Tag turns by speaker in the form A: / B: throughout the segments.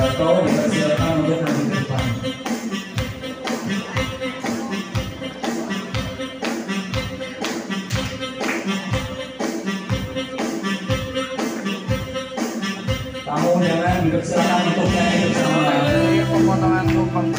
A: Darto dipersilakan untuk maju ke depan. Tamu undangan dipersilakan untuk nyanyi bersama.
B: Pemotongan tumpeng.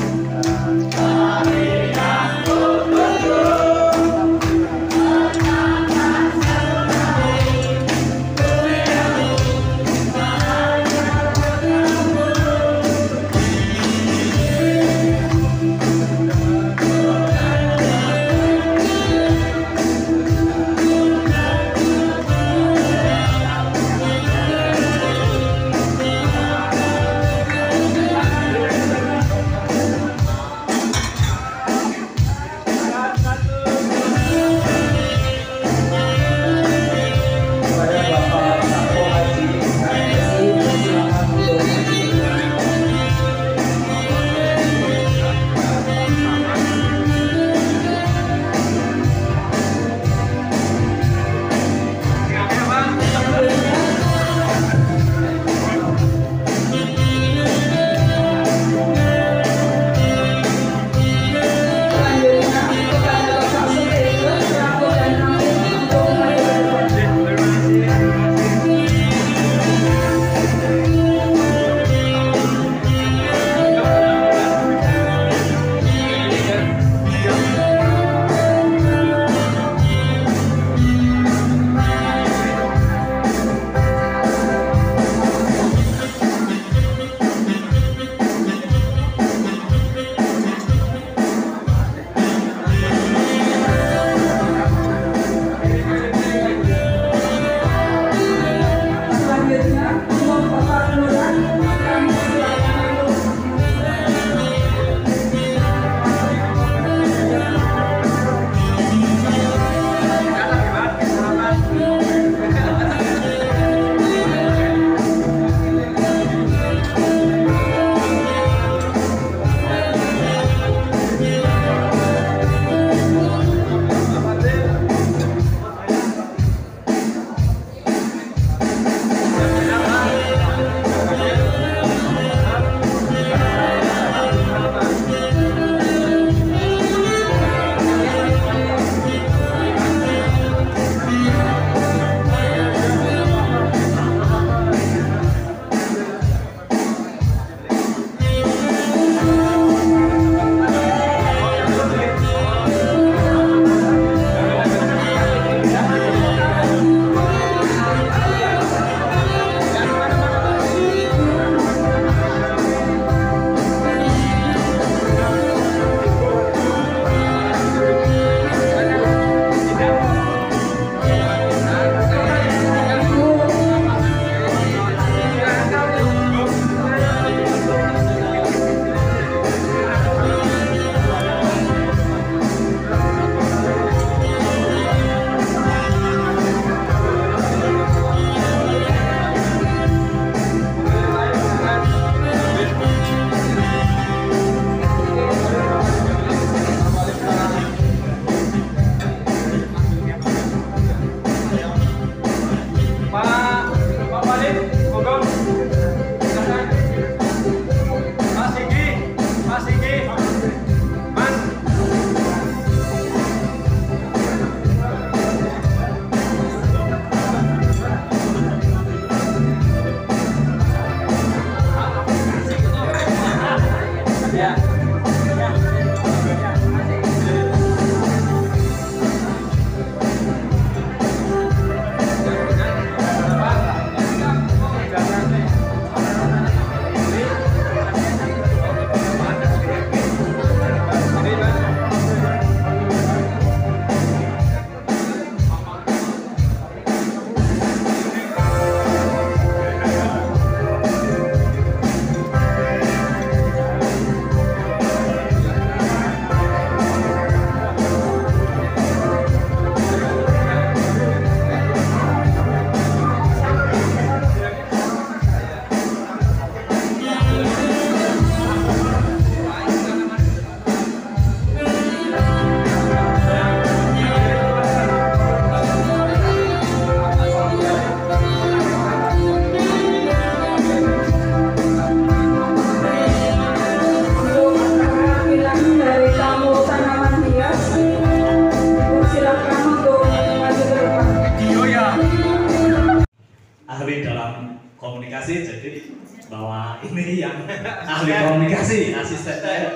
A: ahli komunikasi, asisten saya.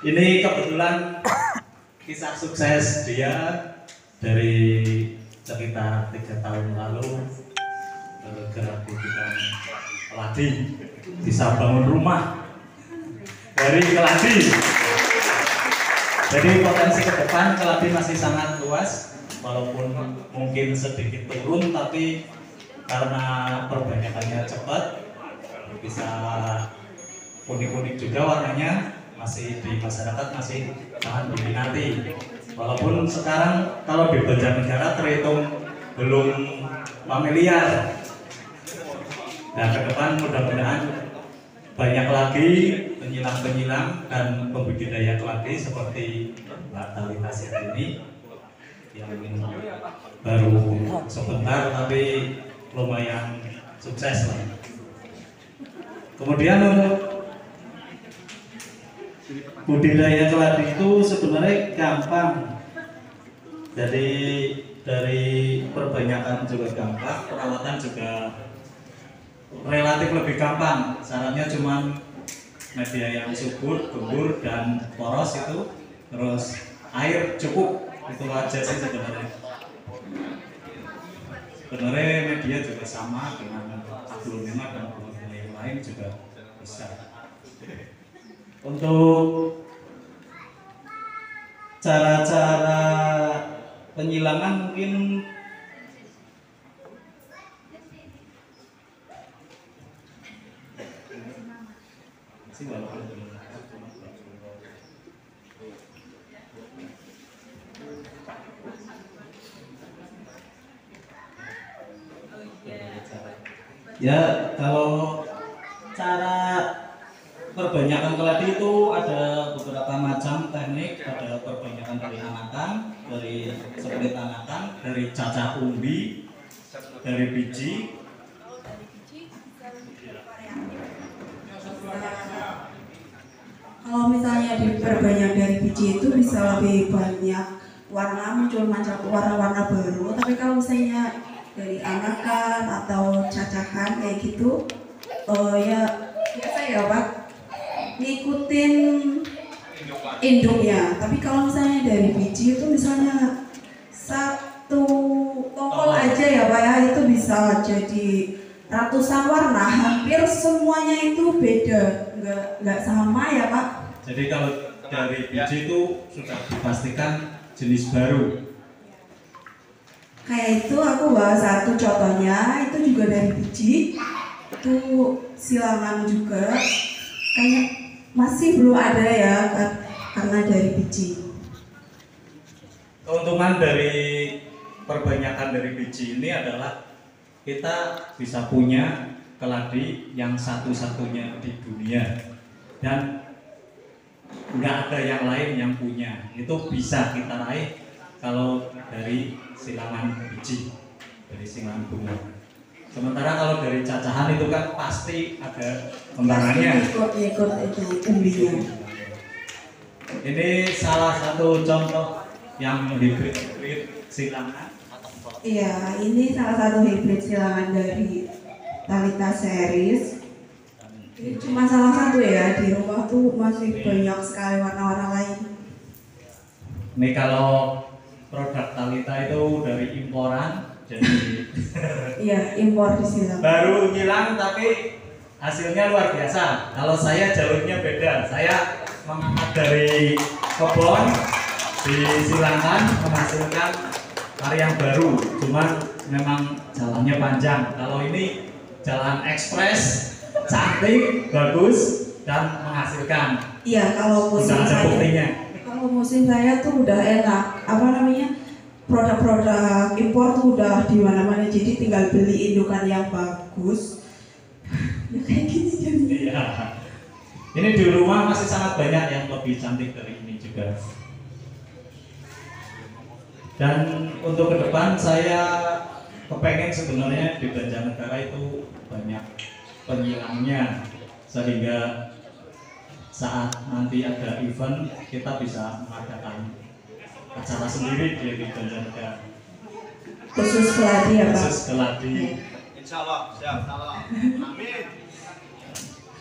A: Ini kebetulan kisah sukses dia dari sekitar 3 tahun lalu bergerak di bidang keladi, bisa bangun rumah dari keladi. Jadi potensi ke depan keladi masih sangat luas, walaupun mungkin sedikit turun, tapi karena perbanyakannya cepat, bisa unik-unik juga warnanya, masih di masyarakat masih sangat diminati. Walaupun sekarang kalau di Banjarnegara terhitung belum familiar. Nah, ke depan mudah-mudahan banyak lagi penyilang-penyilang dan pembudidaya keladi seperti Mbak Talita ini yang baru sebentar tapi lumayan sukses lah. Kemudian untuk budidaya keladi itu sebenarnya gampang. Jadi dari perbanyakan juga gampang, perawatan juga relatif lebih gampang. Syaratnya cuma media yang subur, gembur dan poros itu, terus air cukup, itu aja sih sebenarnya. Sebenarnya media juga sama dengan aglonema dan aglonema yang lain juga bisa. Untuk cara-cara penyilangan mungkin ya, kalau cara perbanyakan keladi itu ada beberapa macam teknik. Ada perbanyakan dari anakan, dari seperti anakan, dari cacah umbi, dari biji.
C: Kalau misalnya diperbanyak dari biji itu bisa lebih banyak warna, muncul macam warna-warna baru. Tapi kalau misalnya dari anakan atau cacahan kayak gitu, ya biasa ya Pak, ngikutin induknya. Tapi kalau misalnya dari biji itu misalnya satu tongkol aja ya Pak ya, itu bisa jadi ratusan warna, hampir semuanya itu beda, nggak sama ya Pak.
A: Jadi kalau dari biji itu sudah dipastikan jenis baru.
C: Kayak itu aku bawa satu contohnya, itu juga dari biji, itu silangan juga, kayak masih belum ada ya karena dari biji.
A: Keuntungan dari perbanyakan dari biji ini adalah kita bisa punya keladi yang satu-satunya di dunia dan nggak ada yang lain yang punya. Itu bisa kita raih kalau dari silangan biji, dari silangan bunga. Sementara kalau dari cacahan itu kan pasti ada kembangannya.
C: Ikut itu umbinya.
A: Ini salah satu contoh yang hibrid silangan.
C: Iya, ini salah satu hibrid silangan dari Talita series. Ini cuma salah satu ya, di rumah tuh masih banyak sekali warna-warna lain.
A: Ini kalau produk Talita itu dari imporan, jadi
C: Iya, impor di silang.
A: baru nyilang tapi hasilnya luar biasa. Kalau saya jalurnya beda, saya mengangkat dari kebun disilangkan menghasilkan varian baru, cuman memang jalannya panjang. Kalau ini jalan ekspres, cantik, bagus dan menghasilkan.
C: Iya, kalau musim
A: Sudah ada
C: saya,
A: buktinya.
C: kalau musim saya tuh udah enak. Apa namanya? Produk-produk impor tuh udah di mana-mana. Jadi tinggal beli indukan yang bagus. Ya kayak gini jadinya.
A: Iya. Ini di rumah masih sangat banyak yang lebih cantik dari ini juga. Dan untuk ke depan saya kepengen sebenarnya di Banjarnegara itu banyak penyilangnya, sehingga saat nanti ada event kita bisa mengadakan acara sendiri di Banjarnegara.
C: Khusus keladi ya Pak.
A: Khusus keladi.
B: Insya Allah, siap. Amin.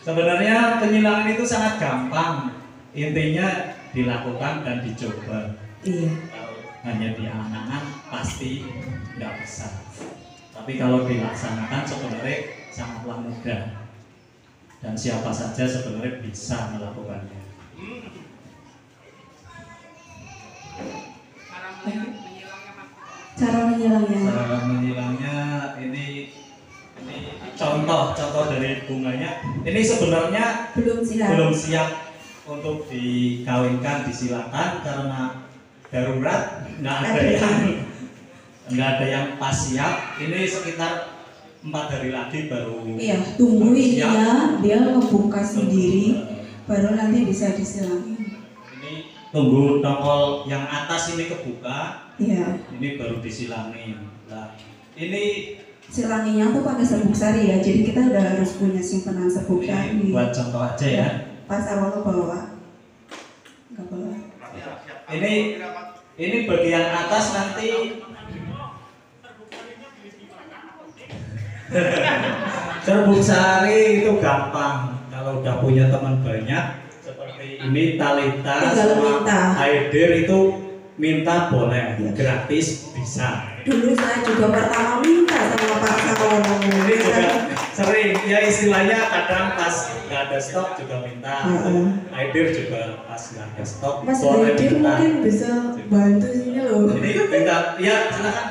A: Sebenarnya penyilangan itu sangat gampang, intinya dilakukan dan dicoba.
C: Iya.
A: Kalau hanya di angan-angan pasti nggak bisa. Tapi kalau dilaksanakan sebenarnya sangatlah mudah dan siapa saja sebenarnya bisa melakukannya.
C: Cara menyilangnya.
A: Cara menyilangnya ini contoh dari bunganya. Ini sebenarnya belum siap untuk dikawinkan, disilakan karena darurat, nggak ada yang pas siap. Ini sekitar 4 hari lagi baru.
C: Iya, tunggu
A: siap.
C: ininya dia ngebuka sendiri, baru nanti bisa disilangin.
A: Ini tunggu tongkol yang atas ini kebuka.
C: Iya.
A: Ini baru disilangin. Nah, ini
C: silanginnya tuh pakai serbuk sari ya, jadi kita udah harus punya simpanan serbuk sari.
A: buat contoh aja ya.
C: Pas awal ke bawah, nggak bawah.
A: Ini bagian atas nanti serbuk sari itu gampang. Kalau udah punya teman banyak seperti ini Talita sama Haider itu minta boleh, gratis bisa.
C: Dulu saya juga pertama minta sama Pak Sawono.
A: Ini juga sering ya, istilahnya kadang pas nggak ada stok juga minta. Haider juga pas nggak ada stok
C: Mas
A: boleh
C: Haider
A: minta.
C: mungkin bisa bantu sini loh.
A: Ini minta, ya silakan.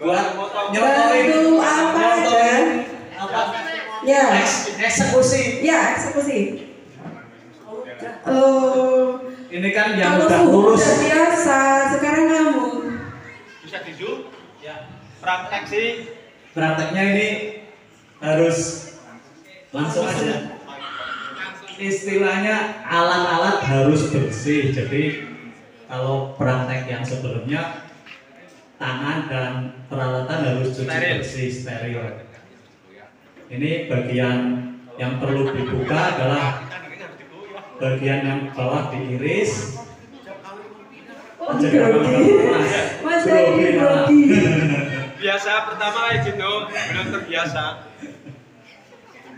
A: Buat nyontohin
C: Bantu apa aja?
A: Apa?
C: Ya.
A: Eksekusi.
C: Ya, eksekusi.
A: Ini kan yang
C: kalau
A: udah
C: suhu
A: lurus.
C: udah biasa, sekarang kamu
D: bisa di zoom
A: Ya.
D: praktek sih.
A: Prakteknya ini harus langsung aja. Istilahnya alat-alat harus bersih. Jadi kalau praktek yang sebelumnya tangan dan peralatan harus cuci bersih, steril. Ini bagian yang perlu dibuka adalah bagian yang bawah diiris.
C: Mas Haider grogi.
D: Biasa pertama aja Jino, belum terbiasa.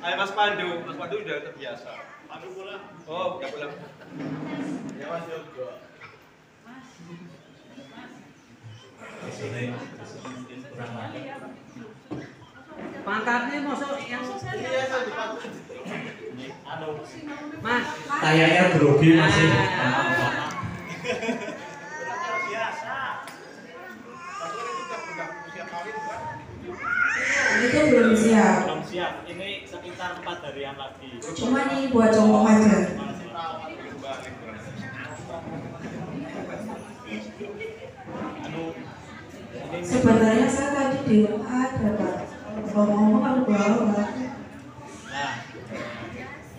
D: Ayo Mas Pandu udah terbiasa. Pandu pulang. Oh, udah pulang. Ya Mas Yogo.
E: Pangkatnya masuk yang Mas,
A: Kayaknya grogi masih.
C: Itu belum siap.
A: Belum siap. Ini sekitar 4 harian lagi.
C: Cuma ini buat contoh aja. Sebenarnya saya tadi di WA ada Pak. Ngomong kalau bawah.
A: Nah,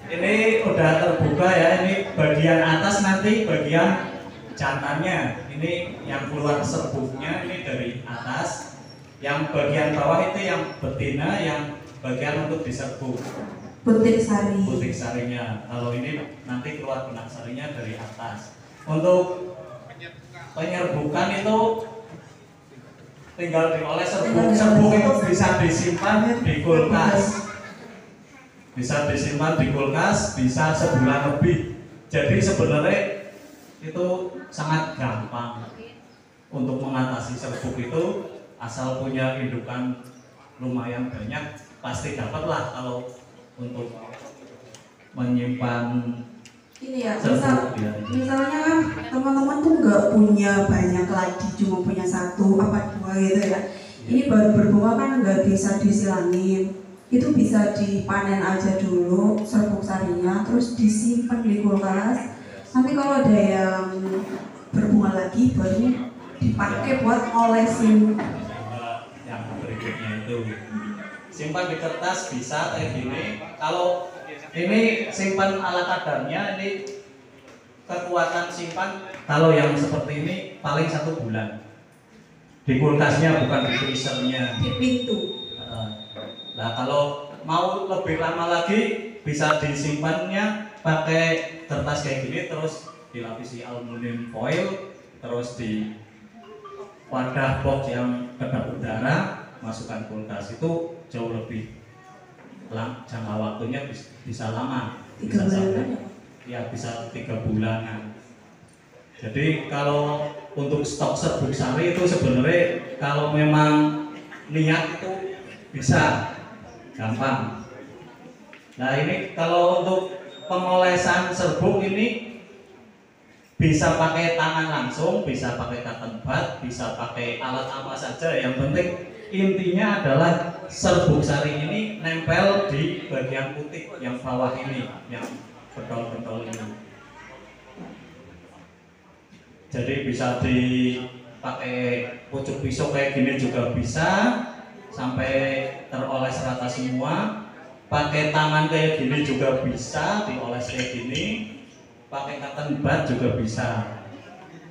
A: ini udah terbuka ya. Ini bagian atas nanti bagian jantannya. Ini yang keluar serbuknya ini dari atas. Yang bagian bawah itu yang betina, yang bagian untuk diserbuk.
C: Butik sari.
A: Butik sarinya. Kalau ini nanti keluar benang sarinya dari atas. Untuk penyerbukan itu tinggal dioles serbuk. Serbuk itu bisa disimpan di kulkas. Bisa disimpan di kulkas, bisa sebulan lebih. Jadi sebenarnya itu sangat gampang untuk mengatasi serbuk itu. Asal punya indukan lumayan banyak, pasti dapatlah kalau untuk menyimpan
C: ini ya,
A: serbuk.
C: misalnya kan teman-teman tuh nggak punya banyak lagi, cuma punya 1 apa 2 gitu ya. Ini baru berbunga kan nggak bisa disilangin, itu bisa dipanen aja dulu serbuk sarinya, terus disimpan di kulkas. Nanti kalau ada yang berbunga lagi baru dipakai buat ngolesin.
A: Yang berikutnya itu simpan di kertas bisa kayak gini. Kalau ini simpan ala kadarnya, ini kekuatan simpan kalau yang seperti ini paling 1 bulan di kulkasnya, bukan di freezernya,
C: Di pintu.
A: Nah kalau mau lebih lama lagi bisa disimpannya pakai kertas kayak gini, terus dilapisi aluminium foil, terus di wadah box yang kedap udara, masukkan kulkas, itu jauh lebih jangka waktunya bisa lama,
C: 3
A: bisa
C: bulan
A: sampai
C: ya?
A: ya bisa 3 bulanan. Jadi kalau untuk stok serbuk sari itu sebenarnya kalau memang niat itu bisa gampang. Nah ini kalau untuk pengolesan serbuk ini bisa pakai tangan langsung, bisa pakai cotton bud, bisa pakai alat apa saja. Yang penting intinya adalah serbuk sari ini nempel di bagian putih yang bawah ini, yang pentol-pentol ini. Jadi bisa dipakai pucuk pisau kayak gini juga bisa sampai teroles rata semua. Pakai tangan kayak gini juga bisa dioles kayak gini. Pakai cotton bud juga bisa.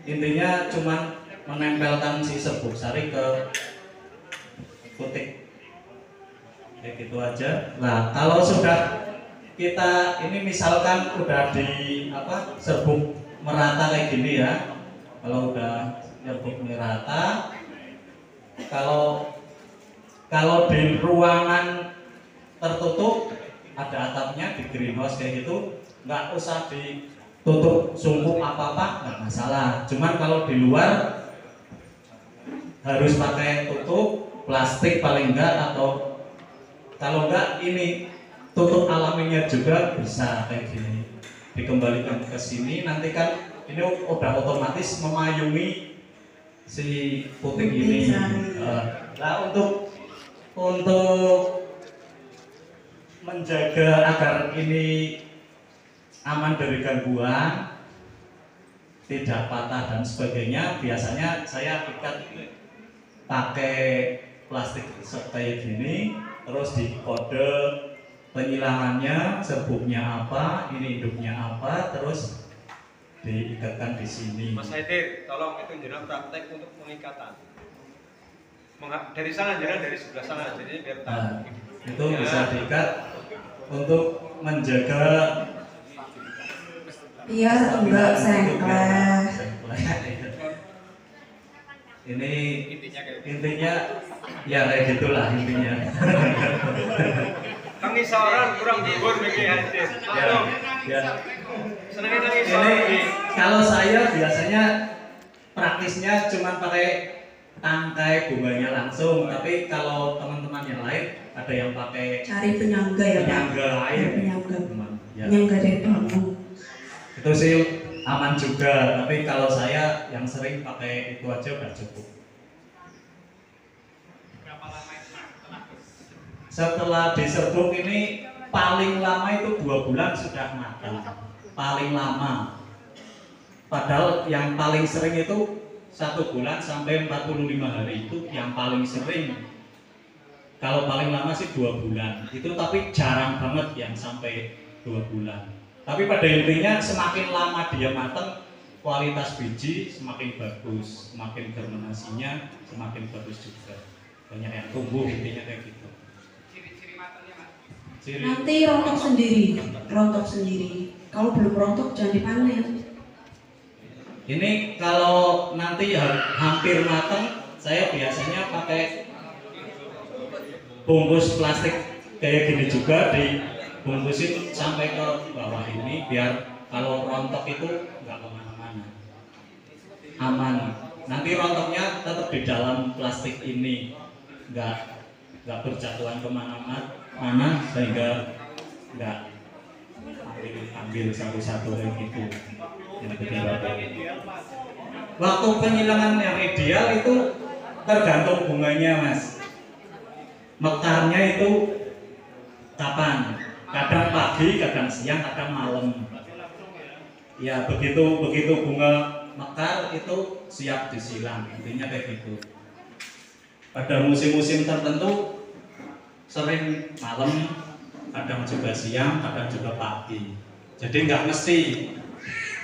A: Intinya cuman menempelkan si serbuk sari ke putih. Kayak gitu aja. Nah, kalau sudah kita ini misalkan udah di serbuk merata kayak gini ya. Kalau udah serbuk merata, kalau di ruangan tertutup ada atapnya di greenhouse kayak gitu, nggak usah ditutup sumbu apa-apa, nggak masalah. Cuman kalau di luar harus pakai tutup plastik paling enggak, atau kalau enggak ini tutup alaminya juga bisa kayak gini. Dikembalikan ke sini, nanti kan ini udah otomatis memayungi si putih ini. Nah untuk menjaga agar ini aman dari gangguan, tidak patah dan sebagainya, biasanya saya ikat pakai plastik kayak gini, terus di kode penyilangannya, serbuknya apa, ini induknya apa, terus diikatkan di sini.
D: Mas Haidir, tolong itu jenengan praktek untuk pengikatan. Dari sana jenengan dari sebelah sana, jadi biar tahu.
A: Nah, itu bisa diikat untuk menjaga
C: biar enggak sengklek.
A: Ini intinya ya kayak gitulah intinya.
D: Kami seorang kurang dhuwur mikir Haidir.
A: Ya.
D: Senengnya
A: Ini kalau saya biasanya praktisnya cuma pakai tangkai bunganya langsung, tapi kalau teman-teman yang lain ada yang pakai
C: Cari penyangga ya Pak?
A: penyangga lain.
C: Penyangga.
A: Ya.
C: Penyangga dari bambu.
A: Itu sih aman juga, tapi kalau saya yang sering pakai itu aja udah cukup. Setelah diserbuk ini paling lama itu 2 bulan sudah matang, paling lama. Padahal yang paling sering itu 1 bulan sampai 45 hari itu yang paling sering. Kalau paling lama sih 2 bulan. Itu tapi jarang banget yang sampai 2 bulan. Tapi pada intinya semakin lama dia matang, kualitas biji semakin bagus, semakin germinasinya semakin bagus juga. Banyak yang tumbuh, intinya kayak gitu. Ciri.
C: Nanti rontok sendiri. Kalau belum rontok jangan dipanen.
A: Ini kalau nanti hampir matang, saya biasanya pakai bungkus plastik kayak gini juga, dibungkusin sampai ke bawah ini biar kalau rontok itu nggak kemana-mana, aman. Nanti rontoknya tetap di dalam plastik ini, nggak berjatuhan kemana-mana sehingga nggak ambil satu-satu kayak gitu. Waktu penyilangan yang ideal itu tergantung bunganya Mas. Mekarnya itu kapan? Kadang pagi, kadang siang, kadang malam. Ya begitu bunga mekar itu siap disilang. Intinya kayak gitu. Pada musim-musim tertentu sering malam, kadang juga siang, kadang juga pagi. Jadi nggak mesti.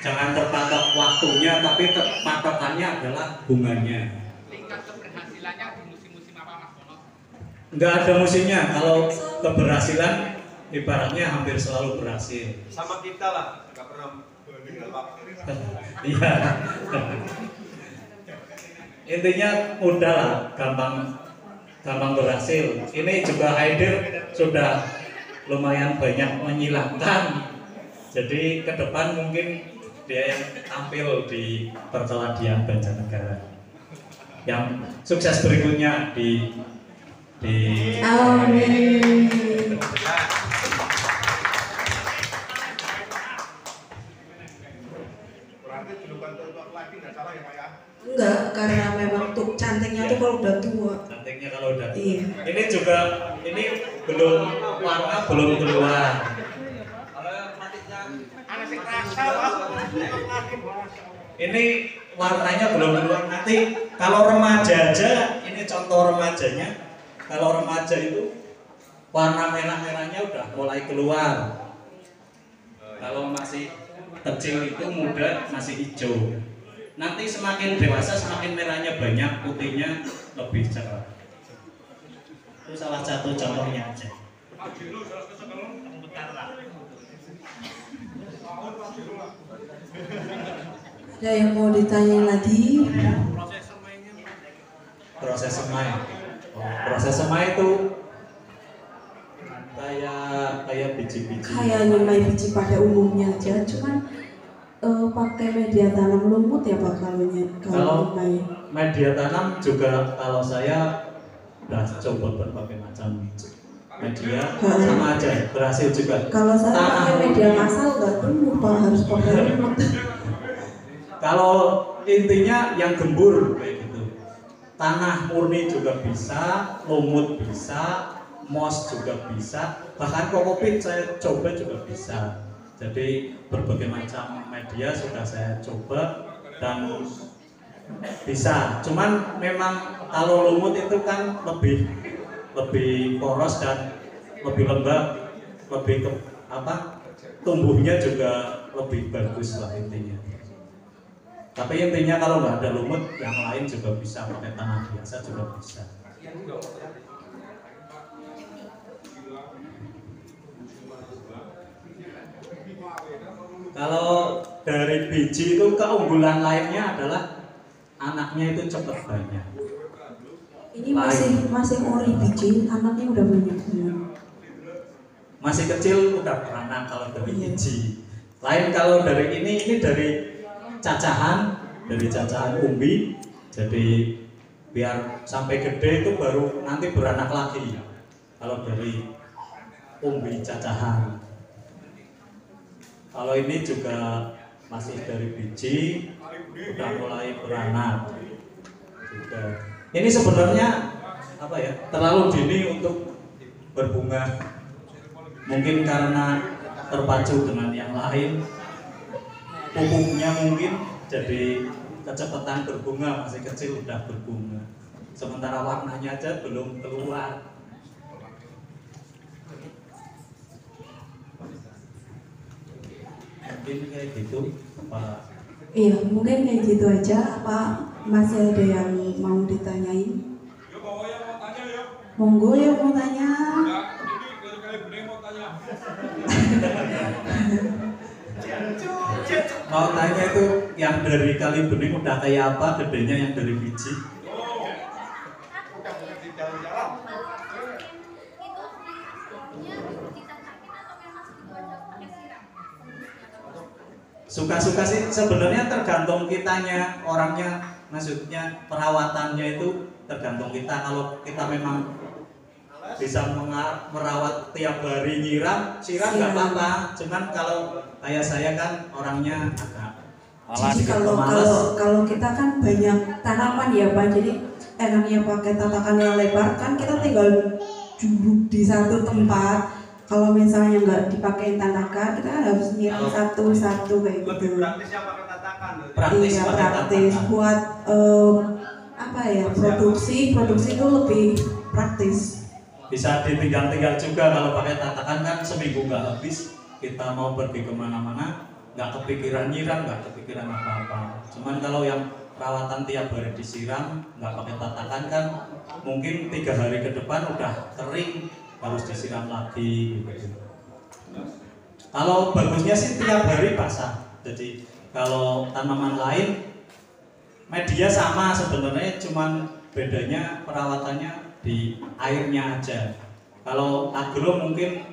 A: Jangan terpatok waktunya, tapi patokannya adalah bunganya.
B: Tingkat keberhasilannya di musim-musim apa Mas Bono?
A: Nggak ada musimnya. Kalau keberhasilan ibaratnya hampir selalu berhasil.
D: sama kita lah, nggak pernah meninggal waktu.
A: Iya. Intinya mudah lah, gampang berhasil. Ini juga Haidir sudah lumayan banyak menyilangkan. Jadi ke depan mungkin dia yang tampil di Perkeladian Banjarnegara. Yang sukses berikutnya di
C: Amin.
F: Berarti julukan tua lagi nggak salah ya Pak ya?
C: Enggak, karena memang tuh cantiknya tuh kalau udah tua.
A: Cantiknya kalau udah.
C: Iya.
A: Ini juga ini belum warna belum keluar. Ini warnanya belum keluar. Nanti kalau remaja aja, ini contoh remajanya. Kalau remaja itu warna merah-merahnya udah mulai keluar. Kalau masih kecil itu muda masih hijau. Nanti semakin dewasa semakin merahnya banyak, putihnya lebih cerah. Itu salah satu contohnya aja.
C: Ada yang mau ditanya lagi?
A: Proses semai. Proses semai itu kayak biji-biji.
C: Kayak nyemai biji pada umumnya aja, cuman pakai media tanam lumut ya Pak kalau nyemai.
A: Media tanam juga kalau saya udah coba berbagai macam media sama aja berhasil juga.
C: Kalau saya pakai media massal nggak tumbuh Pak, harus pakai lumut.
A: Kalau intinya yang gembur kayak gitu. Tanah murni juga bisa, lumut bisa, moss juga bisa, bahkan kokopit saya coba juga bisa. Jadi berbagai macam media sudah saya coba dan bisa. Cuman memang kalau lumut itu kan lebih poros dan lebih lembab, lebih tumbuhnya juga lebih bagus lah intinya. Tapi intinya kalau nggak ada lumut, yang lain juga bisa, pakai tanah biasa juga bisa. Kalau dari biji itu keunggulan lainnya adalah anaknya itu cepat banyak.
C: Ini masih ori biji, anaknya udah banyak banget.
A: Masih kecil udah beranak kalau dari biji. Lain kalau dari ini dari cacahan umbi, jadi biar sampai gede itu baru nanti beranak lagi. Kalau dari umbi cacahan. Kalau ini juga masih dari biji, udah mulai beranak juga. Ini sebenarnya terlalu dini untuk berbunga. Mungkin karena terpacu dengan yang lain. Pupuknya mungkin jadi kecepatan berbunga, masih kecil udah berbunga, sementara warnanya aja belum keluar. Mungkin kayak gitu Pak.
C: Iya, mungkin kayak gitu aja. Apa masih ada yang mau ditanyain? Monggo ya mau tanya.
A: Mau tanya itu yang dari kali bening udah kayak apa gedenya yang dari biji? Suka-suka sih sebenarnya tergantung kitanya, orangnya, maksudnya perawatannya itu tergantung kita. Kalau kita memang bisa merawat tiap hari siram nggak apa-apa. Cuman kalau kayak saya kan orangnya agak malas.
C: Jadi kalau kita kan banyak tanaman ya Pak, jadi enaknya pakai tatakan yang lebar kan kita tinggal juruk di satu tempat. Kalau misalnya nggak dipakai tanakan, kita kan harus nyiram satu-satu kayak gitu.
D: Lebih praktis ya pakai tatakan.
C: Iya praktis buat produksi itu lebih praktis.
A: Bisa ditinggal-tinggal juga. Kalau pakai tatakan kan seminggu nggak habis. Kita mau pergi kemana-mana nggak kepikiran nyiram, nggak kepikiran apa-apa. Cuman kalau yang perawatan tiap hari disiram nggak pakai tatakan kan mungkin 3 hari ke depan udah kering, harus disiram lagi gitu. Kalau bagusnya sih tiap hari basah. Jadi kalau tanaman lain media sama sebenarnya, cuman bedanya perawatannya di airnya aja. Kalau agro mungkin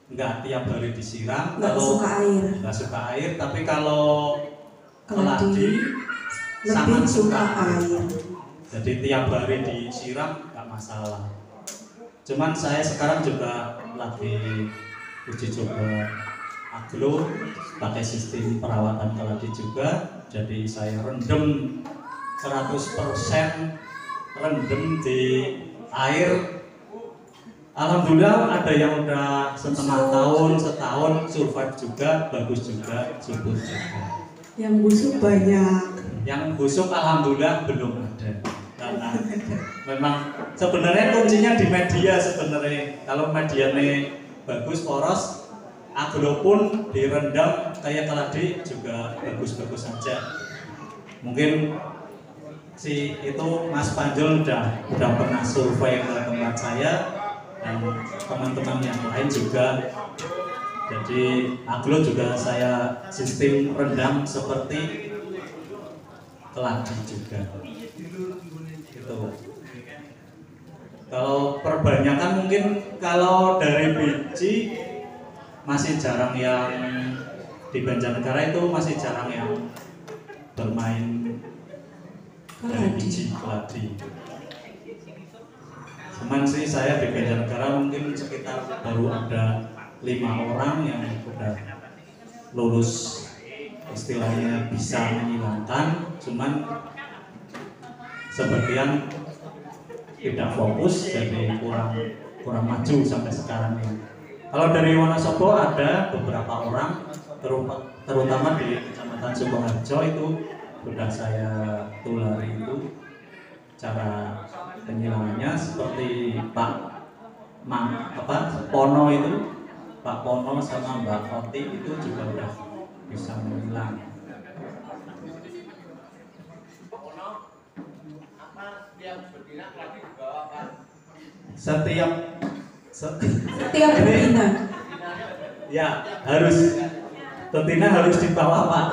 A: Enggak tiap hari disiram,
C: Nggak suka air.
A: nggak suka air, tapi kalau keladi
C: Lebih
A: sangat
C: suka air.
A: Jadi tiap hari disiram nggak masalah. Cuman saya sekarang juga lagi uji coba aglo pakai sistem perawatan keladi juga. Jadi saya rendam 100% rendam di air. Alhamdulillah ada yang udah setengah tahun, setahun survive juga, bagus juga, subur juga.
C: Yang busuk banyak.
A: Yang busuk alhamdulillah belum ada. Karena memang sebenarnya kuncinya di media sebenarnya. Kalau medianya bagus poros, aglo pun direndam kayak keladi juga bagus-bagus saja. Mungkin si itu Mas Panjul udah pernah survei ke tempat saya dan teman-teman yang lain juga. Jadi aglo juga saya sistem rendam seperti keladi juga. Gitu. Kalau perbanyakan mungkin kalau dari biji masih jarang yang di Banjarnegara itu masih jarang yang bermain dari biji keladi. Cuman sih saya di Banjarnegara mungkin sekitar baru ada 5 orang yang sudah lulus istilahnya bisa menghilangkan, cuman sebagian tidak fokus jadi kurang maju sampai sekarang ini. Kalau dari Wonosobo ada beberapa orang terutama di Kecamatan Sukoharjo itu sudah saya tulari itu cara penghilangannya seperti Pak Pono itu, Pak Pono sama Mbak Oti itu juga udah bisa menghilang. Setiap
C: betina.
A: Ya betina harus dibawa Pak.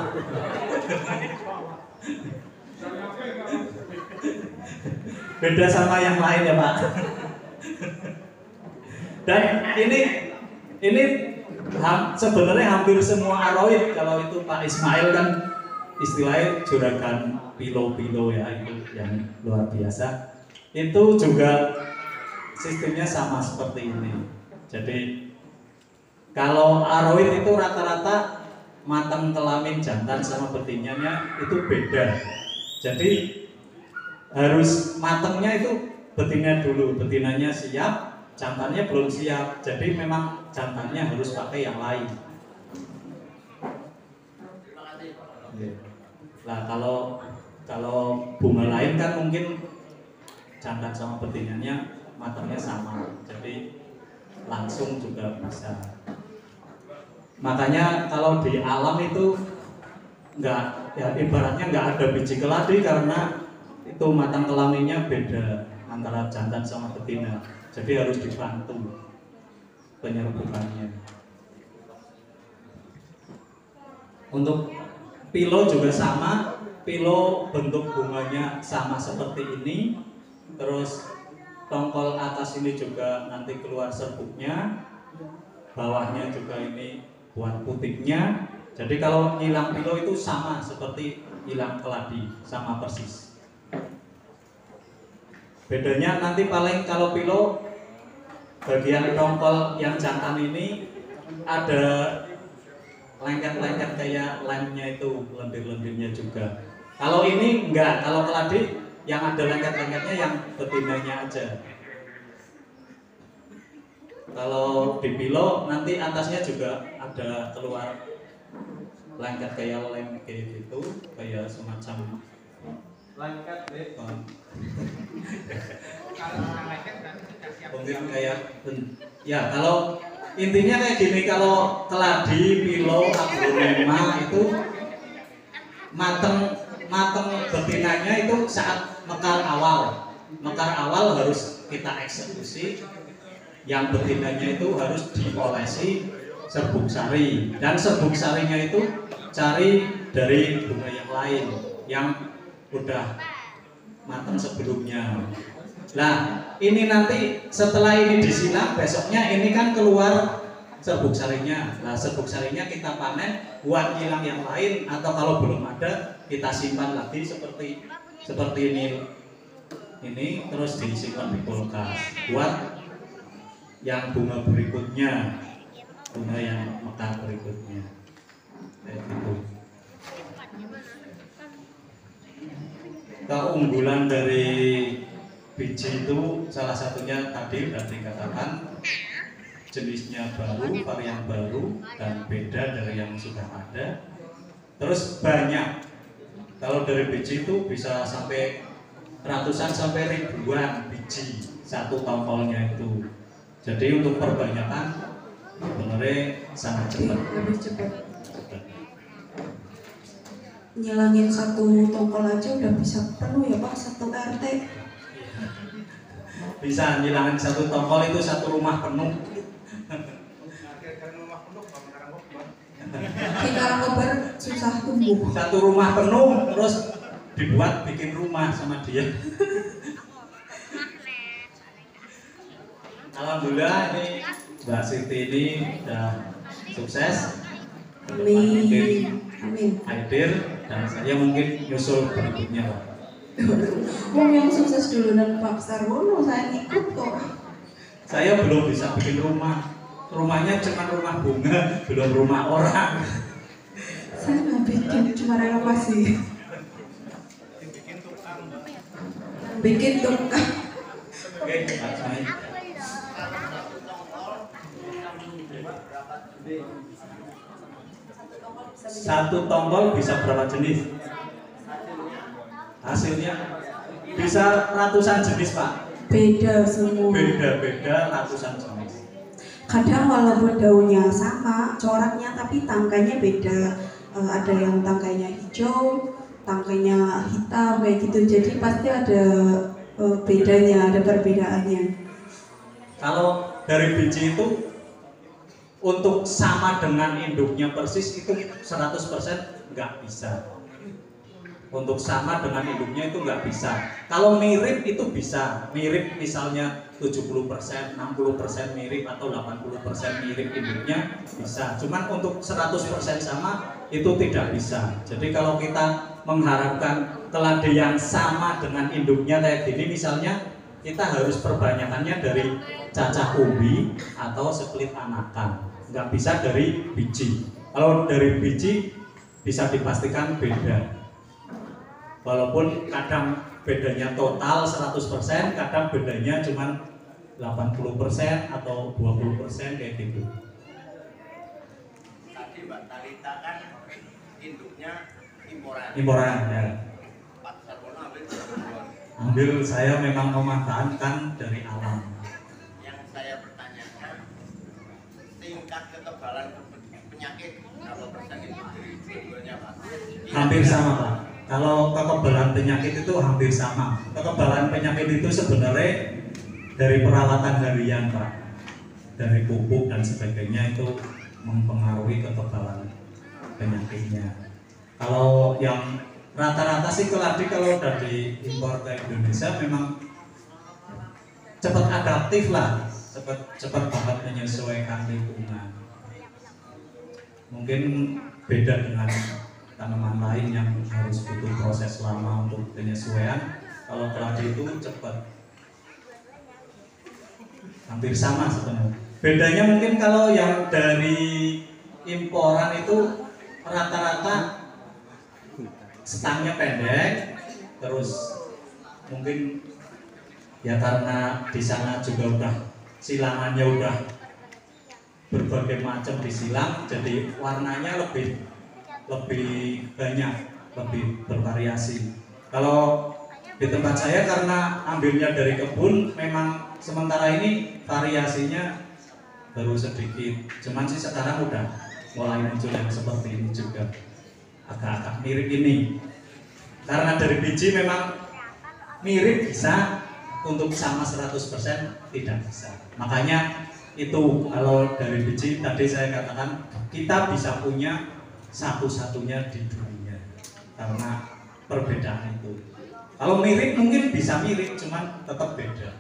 A: Beda sama yang lain ya Pak. Dan ini sebenarnya hampir semua aroid. Kalau itu Pak Ismail kan istilahnya juragan pilo-pilo ya, itu yang luar biasa. Itu juga sistemnya sama seperti ini. Jadi kalau aroid itu rata-rata matang kelamin jantan sama betinanya itu beda. Jadi harus matangnya itu betina dulu, betinanya siap, jantannya belum siap. Jadi memang jantannya harus pakai yang lain. Nah kalau bunga lain kan mungkin jantan sama betinanya matangnya sama, jadi langsung juga bisa. Makanya kalau di alam itu ibaratnya nggak ada biji keladi karena itu matang kelaminnya beda antara jantan sama betina, jadi harus dibantu penyerbukannya. Untuk pilo juga sama, pilo bentuk bunganya sama seperti ini, terus tongkol atas ini juga nanti keluar serbuknya, bawahnya juga ini buat putiknya. Jadi kalau hilang pilo itu sama seperti hilang keladi, sama persis. Bedanya nanti paling kalau pilo bagian tongkol yang jantan ini ada lengket-lengket kayak lemnya itu, lendir-lendirnya juga. Kalau ini enggak, kalau keladi yang ada lengket-lengketnya yang betinanya aja. Kalau di pilo nanti atasnya juga ada keluar lengket kayak lem kayak gitu, kayak semacam
D: Lengket deh.
A: Mungkin kayak ya kalau intinya kayak gini, kalau keladi, pilo, aglonema itu mateng betinanya itu saat mekar awal harus kita eksekusi. Yang betinanya itu harus diolesi serbuk sari, dan serbuk sarinya itu cari dari bunga yang lain yang udah matang sebelumnya. Nah ini nanti setelah ini disiram, besoknya ini kan keluar serbuk sarinya. Nah, serbuk sarinya kita panen buat kilang yang lain, atau kalau belum ada kita simpan lagi seperti ini terus disimpan di kulkas buat yang bunga berikutnya, bunga yang mekar berikutnya. Kayak gitu. Keunggulan dari biji itu salah satunya tadi sudah dikatakan, jenisnya baru, varian baru, dan beda dari yang sudah ada. Terus banyak. Kalau dari biji itu bisa sampai ratusan sampai ribuan biji satu tongkolnya itu. Jadi untuk perbanyakan sebenarnya sangat cepat.
C: Lebih cepat. Nyilangin satu tongkol aja udah bisa penuh ya Pak, satu RT.
A: Bisa nyilangin satu tongkol itu satu rumah penuh.
C: Di Karangkobar susah tumbuh.
A: Satu rumah penuh terus dibuat bikin rumah sama dia. Alhamdulillah ini Mbak Siti ini sudah sukses.
C: Amin. Amin.
A: Hadir dan saya mungkin nyusul berikutnya Pak.
C: Wong yang sukses dulu dan Pak Sarwono saya ngikut kok.
A: Saya belum bisa bikin rumah. Rumahnya cuma rumah bunga, belum rumah orang.
C: Saya nggak bikin, cuma renovasi. Bikin tukang.
A: Oke, Pak Sai. Satu tongkol bisa berapa jenis? Hasilnya bisa ratusan jenis Pak.
C: Beda semua.
A: Beda-beda ratusan jenis.
C: Kadang walaupun daunnya sama, coraknya tapi tangkainya beda. Ada yang tangkainya hijau, tangkainya hitam kayak gitu. Jadi pasti ada bedanya, ada perbedaannya.
A: Kalau dari biji itu untuk sama dengan induknya persis itu 100% nggak bisa. Untuk sama dengan induknya itu nggak bisa. Kalau mirip itu bisa. Mirip misalnya 70%, 60% mirip atau 80% mirip induknya bisa. Cuman untuk 100% sama itu tidak bisa. Jadi kalau kita mengharapkan keladi yang sama dengan induknya kayak gini misalnya, kita harus perbanyakannya dari cacah umbi atau split anakan. Nggak bisa dari biji. Kalau dari biji bisa dipastikan beda. Walaupun kadang bedanya total 100%, kadang bedanya cuma 80% atau 20% kayak gitu.
G: Tadi Mbak Talita kan induknya imporan.
A: Imporan ya.
G: Pak Sarwono
A: Ambil saya memang memanfaatkan dari alam.
G: Yang saya pertanyakan, tingkat kekebalan penyakit berapa persen itu dari dua-duanya Pak?
A: Hampir sama Pak. Kalau kekebalan penyakit itu hampir sama. Kekebalan penyakit itu sebenarnya dari perawatan harian Pak, dari pupuk dan sebagainya itu mempengaruhi kekebalan penyakitnya. Kalau yang rata-rata sih keladi kalau udah diimpor ke Indonesia memang cepat adaptif lah, cepat banget menyesuaikan lingkungan. Mungkin beda dengan tanaman lain yang harus butuh proses lama untuk penyesuaian. Kalau keladi itu cepat, hampir sama sebenarnya. Bedanya mungkin kalau yang dari imporan itu rata-rata stangnya pendek, terus mungkin ya karena di sana juga udah silangannya udah berbagai macam disilang, jadi warnanya lebih banyak, lebih bervariasi. Kalau di tempat saya karena ambilnya dari kebun, memang sementara ini variasinya baru sedikit. Cuman sih sekarang udah mulai muncul yang seperti ini juga, agak-agak mirip ini. Karena dari biji memang mirip bisa, untuk sama 100% tidak bisa. Makanya itu kalau dari biji tadi saya katakan kita bisa punya satu-satunya di dunia karena perbedaan itu. Kalau mirip mungkin bisa mirip, cuman tetap beda.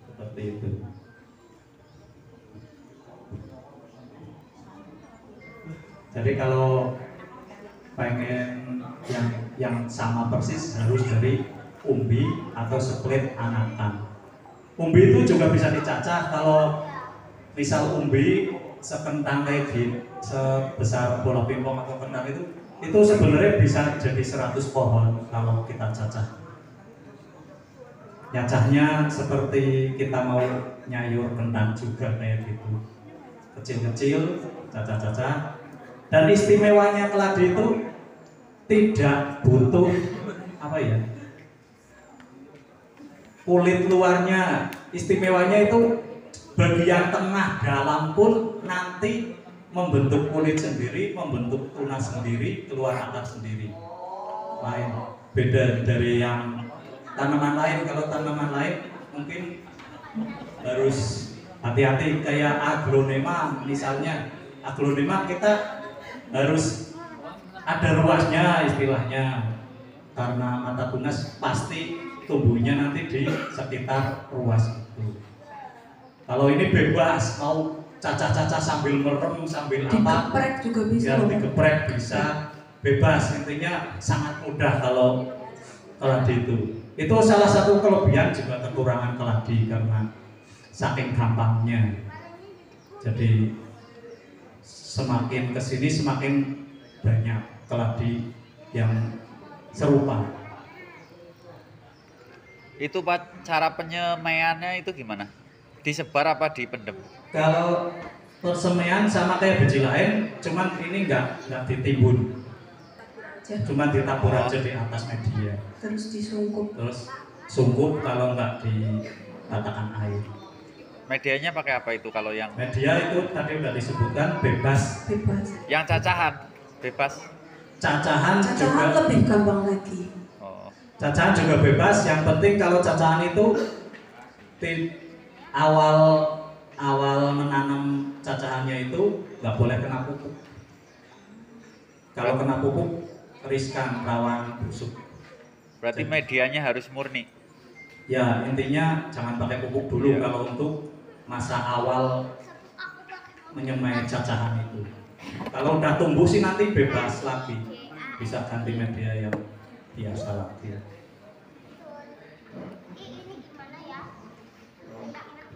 A: Seperti itu. Jadi kalau pengen yang sama persis harus dari umbi atau split anakan. Umbi itu juga bisa dicacah. Kalau misal umbi sekentang kayak gini, sebesar bola pingpong atau kentang itu sebenarnya bisa jadi 100 pohon kalau kita cacah. Nyacahnya seperti kita mau nyayur kentang juga kayak gitu, kecil-kecil, cacah-cacah. Dan istimewanya keladi itu tidak butuh apa ya, kulit luarnya. Istimewanya itu bagian tengah dalam pun nanti membentuk kulit sendiri, membentuk tunas sendiri, keluar akar sendiri. Lain, beda dari yang tanaman lain. Kalau tanaman lain mungkin harus hati-hati, kayak aglonema misalnya. Aglonema kita harus ada ruasnya istilahnya, karena mata tunas pasti tumbuhnya nanti di sekitar ruas itu. Kalau ini bebas, mau cacah-cacah sambil merem, sambil
C: Digeprek juga bisa.
A: ya digeprek bisa, bebas. Intinya sangat mudah kalau keladi itu. Itu salah satu kelebihan juga kekurangan keladi karena saking gampangnya. Jadi semakin kesini semakin banyak keladi yang serupa.
H: Itu Pak, cara penyemaiannya itu gimana? Disebar apa dipendem?
A: Kalau persemaian sama kayak biji lain, cuman ini nggak ditimbun, cuma ditabur aja di atas media.
C: Terus disungkup.
A: Terus sungkup kalau nggak ditatakan air.
H: Medianya pakai apa itu kalau yang
A: Media itu tadi udah disebutkan bebas.
C: Bebas.
H: yang cacahan? Bebas.
A: Cacahan juga.
C: Cacahan lebih gampang lagi.
H: Oh.
A: Cacahan juga bebas. Yang penting kalau cacahan itu awal menanam cacahannya itu nggak boleh kena pupuk. Kalau kena pupuk riskan, rawan busuk.
H: Berarti medianya harus murni.
A: Ya intinya jangan pakai pupuk dulu kalau untuk masa awal menyemai cacahan itu. Kalau udah tumbuh sih nanti bebas lagi, bisa ganti media yang biasa lagi.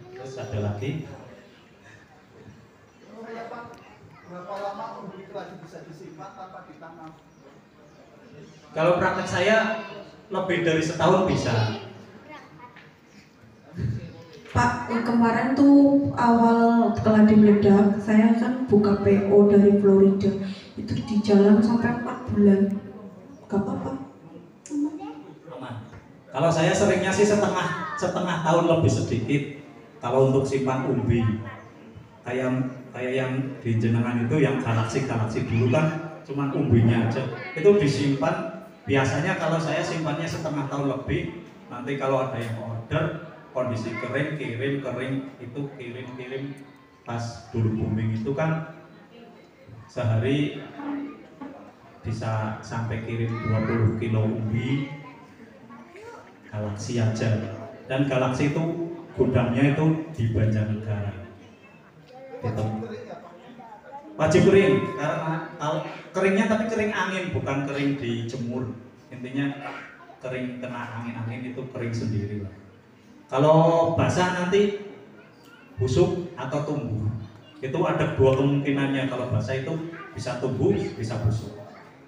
A: Terus ada lagi.
F: Berapa lama umbi keladi bisa disimpan tanpa ditanam?
A: Kalau praktek saya lebih dari setahun bisa.
C: Pak, kemarin tuh awal keladi meledak, saya kan buka PO dari Florida. Itu di jalan sampai 4 bulan. Gak apa-apa.
A: Aman. Kalau saya seringnya sih setengah tahun lebih sedikit. Kalau untuk simpan umbi, kayak yang di jenengan itu yang galaksi dulu kan cuma umbinya aja. Itu disimpan. Biasanya kalau saya simpannya setengah tahun lebih. Nanti kalau ada yang order kondisi kering, kirim itu kirim pas dulu booming itu kan sehari bisa sampai kirim 20 kilo umbi galaksi aja. Dan galaksi itu gudangnya itu di Banjarnegara. Gitu. Wajib kering karena keringnya tapi kering angin, bukan kering dijemur. Intinya kering kena angin itu kering sendiri lah. Kalau basah nanti busuk atau tumbuh. Itu ada dua kemungkinannya. Kalau basah itu bisa tumbuh, bisa busuk.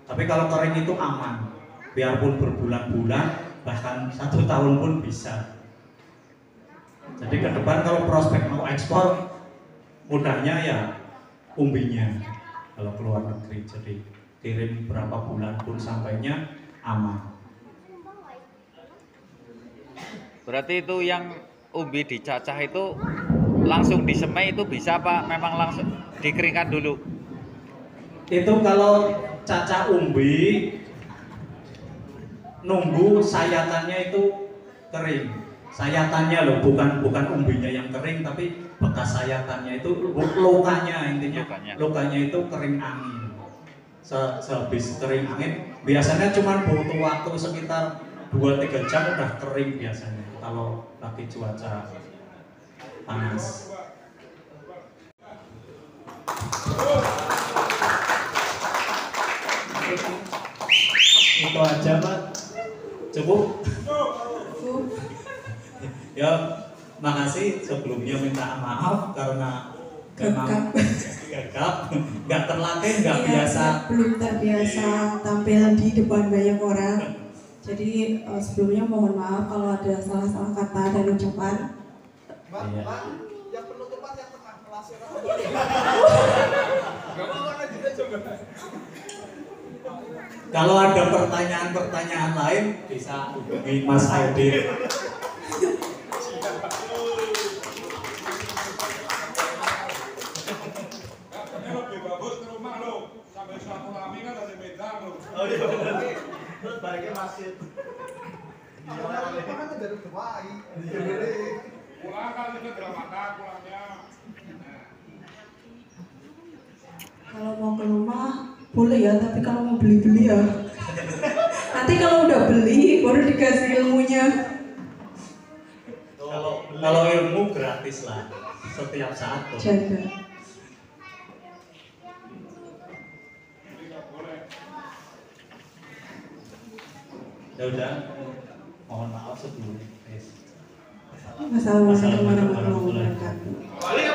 A: Tapi kalau kering itu aman. Biarpun berbulan-bulan, bahkan 1 tahun pun bisa. Jadi ke depan kalau prospek mau ekspor, mudahnya ya umbinya. Kalau keluar negeri, jadi kirim berapa bulan pun sampainya aman.
H: Berarti itu yang umbi dicacah itu langsung disemai itu bisa Pak? Memang langsung dikeringkan dulu?
A: Itu kalau cacah umbi nunggu sayatannya itu kering. Sayatannya loh, bukan umbinya yang kering, tapi bekas sayatannya itu lokanya, intinya lokanya itu kering angin. Sehabis kering angin biasanya cuma butuh waktu sekitar 2-3 jam udah kering biasanya kalau lagi cuaca panas. aja Pak. Cukup. Ya, makasih sebelumnya minta maaf karena memang gagap, nggak terlatih, nggak
C: Iya,
A: biasa.
C: belum terbiasa tampil di depan banyak orang. Jadi sebelumnya mohon maaf kalau ada salah-salah kata dan ucapan.
F: Mbak,
A: Iya.
F: Mbak, yang penutupan yang tengah melasir apa?
A: Kalau ada pertanyaan-pertanyaan lain bisa hubungi Mas Aidil.
I: Lebih bagus ke rumah lo, sampai suatu lami kan ada medan lo.
F: Oh iya, berarti terus baliknya masjid. Iya, kan dari Dubai.
I: Pulang kan itu dramakan pulangnya.
C: Kalau mau ke rumah boleh ya, tapi kalau mau beli-beli ya. Nanti kalau udah beli baru dikasih ilmunya.
A: Kalau ilmu gratis lah, setiap saat tuh.
C: Jaga.
A: Ya udah, mohon maaf sebelumnya.
C: Wassalamualaikum warahmatullahi wabarakatuh.